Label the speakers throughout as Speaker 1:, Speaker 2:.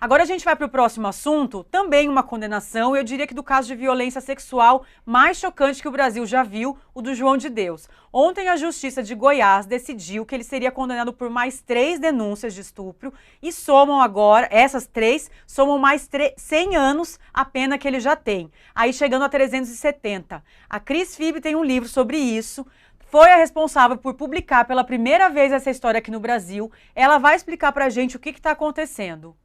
Speaker 1: Agora a gente vai para o próximo assunto, também uma condenação, eu diria que do caso de violência sexual mais chocante que o Brasil já viu, o do João de Deus. Ontem a Justiça de Goiás decidiu que ele seria condenado por mais 3 denúncias de estupro e somam agora, essas 3, somam mais 100 anos a pena que ele já tem, aí chegando a 370. A Cris Fibe tem um livro sobre isso, foi a responsável por publicar pela primeira vez essa história aqui no Brasil. Ela vai explicar pra gente o que está acontecendo.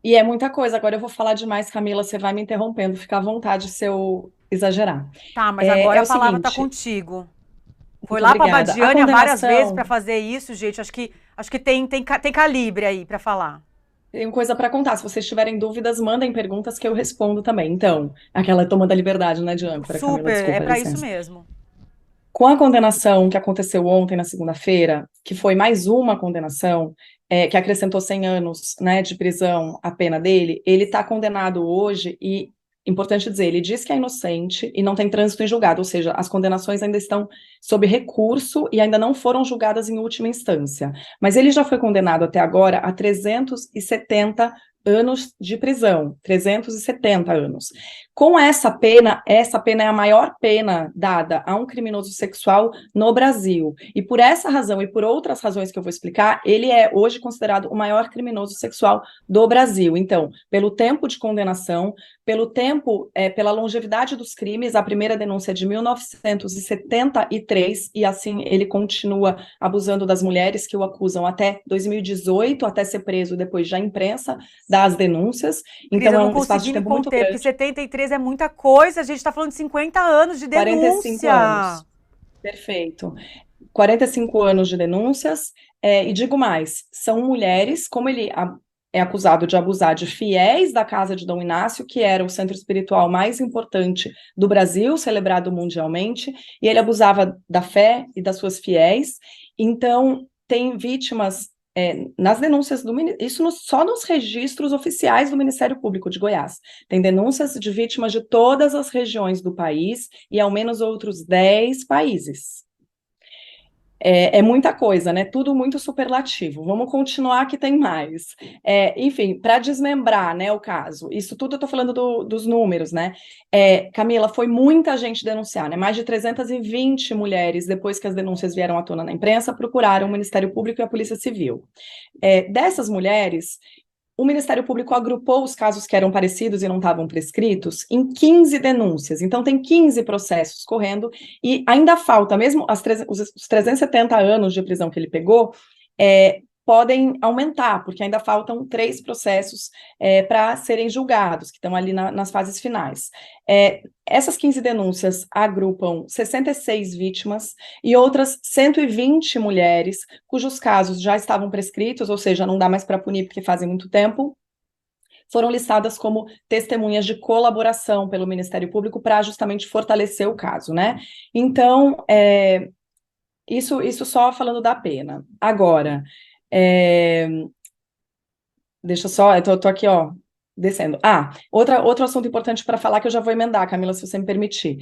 Speaker 2: E é muita coisa. Agora eu vou falar demais, Camila. Você vai me interrompendo. Fica à vontade se eu exagerar.
Speaker 1: Tá, mas
Speaker 2: É,
Speaker 1: agora
Speaker 2: é
Speaker 1: a
Speaker 2: o
Speaker 1: palavra tá
Speaker 2: seguinte,
Speaker 1: contigo. Foi
Speaker 2: muito
Speaker 1: lá pra
Speaker 2: obrigada. A
Speaker 1: Badiânia várias vezes pra
Speaker 2: condenação,
Speaker 1: fazer isso, gente. Acho que tem calibre aí pra falar.
Speaker 2: tem coisa para contar. Se vocês tiverem dúvidas, mandem perguntas que eu respondo também. Então, aquela toma da liberdade, né, de âncora, Camila?
Speaker 1: Super, é
Speaker 2: Desculpa,
Speaker 1: pra isso
Speaker 2: licença.
Speaker 1: mesmo.
Speaker 2: Com a condenação que aconteceu ontem, na segunda-feira, que foi mais uma condenação, que acrescentou 100 anos, né, de prisão à pena dele, ele está condenado hoje e, importante dizer, ele diz que é inocente e não tem trânsito em julgado, ou seja, as condenações ainda estão sob recurso e ainda não foram julgadas em última instância. Mas ele já foi condenado até agora a 370 anos de prisão, 370 anos. Com essa pena é a maior pena dada a um criminoso sexual no Brasil. E por essa razão e por outras razões que eu vou explicar, ele é hoje considerado o maior criminoso sexual do Brasil. Então, pelo tempo de condenação, pelo tempo, pela longevidade dos crimes, a primeira denúncia é de 1973, e assim ele continua abusando das mulheres que o acusam até 2018, até ser preso depois já imprensa das denúncias.
Speaker 1: Cris,
Speaker 2: Então
Speaker 1: eu
Speaker 2: é
Speaker 1: não
Speaker 2: um espaço
Speaker 1: consegui
Speaker 2: de
Speaker 1: me
Speaker 2: tempo muito
Speaker 1: conter, porque
Speaker 2: grande.
Speaker 1: 73 é muita coisa. A gente está falando de 50 anos de
Speaker 2: 45
Speaker 1: denúncia.
Speaker 2: anos. Perfeito. 45 anos de denúncias, e digo mais, são mulheres, como ele é acusado de abusar de fiéis da casa de Dom Inácio, que era o centro espiritual mais importante do Brasil, celebrado mundialmente, e ele abusava da fé e das suas fiéis. Então, tem vítimas nas denúncias isso só nos registros oficiais do Ministério Público de Goiás. Tem denúncias de vítimas de todas as regiões do país e ao menos outros 10 países. É muita coisa, né? Tudo muito superlativo. Vamos continuar que tem mais. Enfim, para desmembrar, né, o caso, isso tudo eu estou falando dos números, né? Camila, foi muita gente denunciar, né? Mais de 320 mulheres, depois que as denúncias vieram à tona na imprensa, procuraram o Ministério Público e a Polícia Civil. Dessas mulheres, o Ministério Público agrupou os casos que eram parecidos e não estavam prescritos em 15 denúncias. Então, tem 15 processos correndo e ainda falta, mesmo os 370 anos de prisão que ele pegou, podem aumentar, porque ainda faltam 3 processos para serem julgados, que estão ali nas fases finais. Essas 15 denúncias agrupam 66 vítimas e outras 120 mulheres, cujos casos já estavam prescritos, ou seja, não dá mais para punir porque fazem muito tempo, foram listadas como testemunhas de colaboração pelo Ministério Público para justamente fortalecer o caso, né? Então, isso só falando da pena. Agora, é, deixa eu só, eu tô aqui, ó, descendo. Outro assunto importante para falar que eu já vou emendar, Camila, se você me permitir.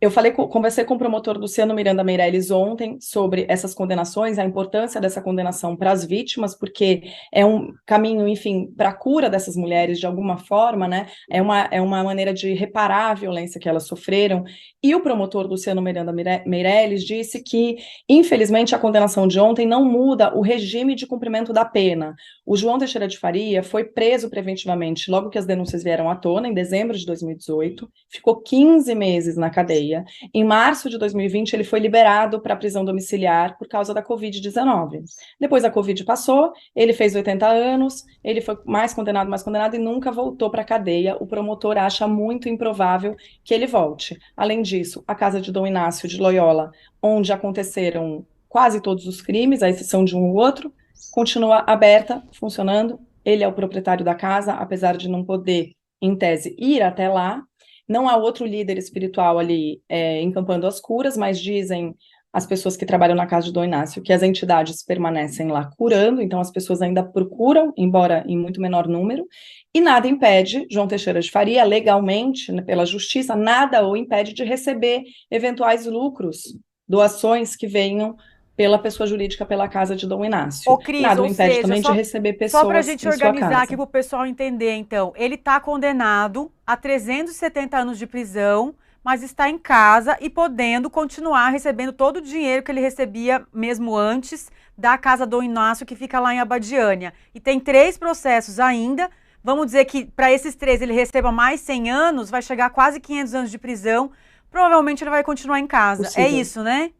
Speaker 2: Eu conversei com o promotor Luciano Miranda Meirelles ontem sobre essas condenações, a importância dessa condenação para as vítimas, porque é um caminho, enfim, para a cura dessas mulheres de alguma forma, né? É uma maneira de reparar a violência que elas sofreram. E o promotor Luciano Miranda Meirelles disse que, infelizmente, a condenação de ontem não muda o regime de cumprimento da pena. O João Teixeira de Faria foi preso preventivamente logo que as denúncias vieram à tona, em dezembro de 2018, ficou 15 meses na cadeia. Em março de 2020, ele foi liberado para prisão domiciliar por causa da Covid-19. Depois a Covid passou, ele fez 80 anos, ele foi mais condenado e nunca voltou para a cadeia. O promotor acha muito improvável que ele volte. Além disso, a casa de Dom Inácio de Loyola, onde aconteceram quase todos os crimes, à exceção de um ou outro, continua aberta, funcionando. Ele é o proprietário da casa, apesar de não poder, em tese, ir até lá. Não há outro líder espiritual ali encampando as curas, mas dizem as pessoas que trabalham na casa de Dom Inácio que as entidades permanecem lá curando, então as pessoas ainda procuram, embora em muito menor número, e nada impede João Teixeira de Faria, legalmente, né, pela justiça, nada o impede de receber eventuais lucros, doações que venham pela pessoa jurídica, pela casa de Dom Inácio.
Speaker 1: Ô, Cris,
Speaker 2: Nada o
Speaker 1: ou
Speaker 2: impede
Speaker 1: seja,
Speaker 2: também de receber
Speaker 1: só para a
Speaker 2: pessoas
Speaker 1: gente
Speaker 2: em sua
Speaker 1: organizar aqui
Speaker 2: casa.
Speaker 1: para o pessoal entender, então, ele está condenado a 370 anos de prisão, mas está em casa e podendo continuar recebendo todo o dinheiro que ele recebia mesmo antes da casa Dom Inácio, que fica lá em Abadiânia. E tem 3 processos ainda. Vamos dizer que para esses 3 ele receba mais 100 anos, vai chegar a quase 500 anos de prisão. Provavelmente ele vai continuar em casa. É
Speaker 2: Possível.
Speaker 1: isso, né?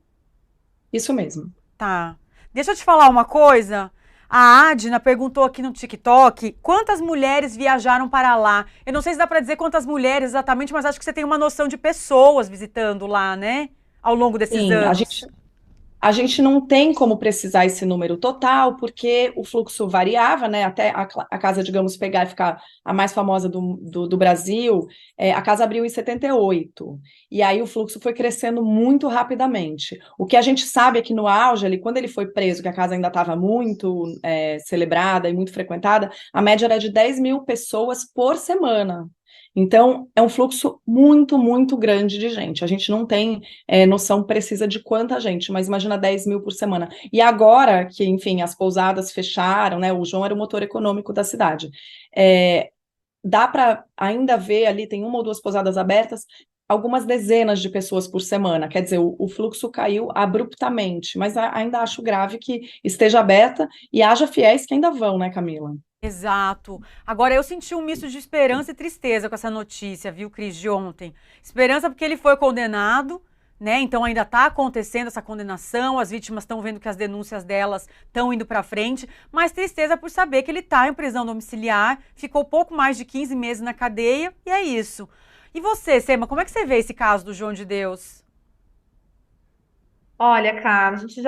Speaker 2: Isso mesmo.
Speaker 1: Tá. Deixa eu te falar uma coisa. A Adna perguntou aqui no TikTok quantas mulheres viajaram para lá. Eu não sei se dá para dizer quantas mulheres exatamente, mas acho que você tem uma noção de pessoas visitando lá, né? Ao longo desses
Speaker 2: Sim,
Speaker 1: anos.
Speaker 2: a gente não tem como precisar esse número total, porque o fluxo variava, né? Até a casa, digamos, pegar e ficar a mais famosa do Brasil, a casa abriu em 78. E aí o fluxo foi crescendo muito rapidamente. O que a gente sabe é que no auge, ali, quando ele foi preso, que a casa ainda estava muito celebrada e muito frequentada, a média era de 10 mil pessoas por semana. Então, é um fluxo muito, muito grande de gente. A gente não tem noção precisa de quanta gente, mas imagina 10 mil por semana. E agora que, enfim, as pousadas fecharam, né? O João era o motor econômico da cidade. Dá para ainda ver ali, tem uma ou duas pousadas abertas, algumas dezenas de pessoas por semana. Quer dizer, o fluxo caiu abruptamente, mas ainda acho grave que esteja aberta e haja fiéis que ainda vão, né, Camila?
Speaker 1: Exato. Agora, eu senti um misto de esperança e tristeza com essa notícia, viu, Cris, de ontem. Esperança porque ele foi condenado, né? Então ainda está acontecendo essa condenação, as vítimas estão vendo que as denúncias delas estão indo para frente, mas tristeza por saber que ele está em prisão domiciliar, ficou pouco mais de 15 meses na cadeia, e é isso. E você, Sema, como é que você vê esse caso do João de Deus?
Speaker 3: Olha, cara, a gente já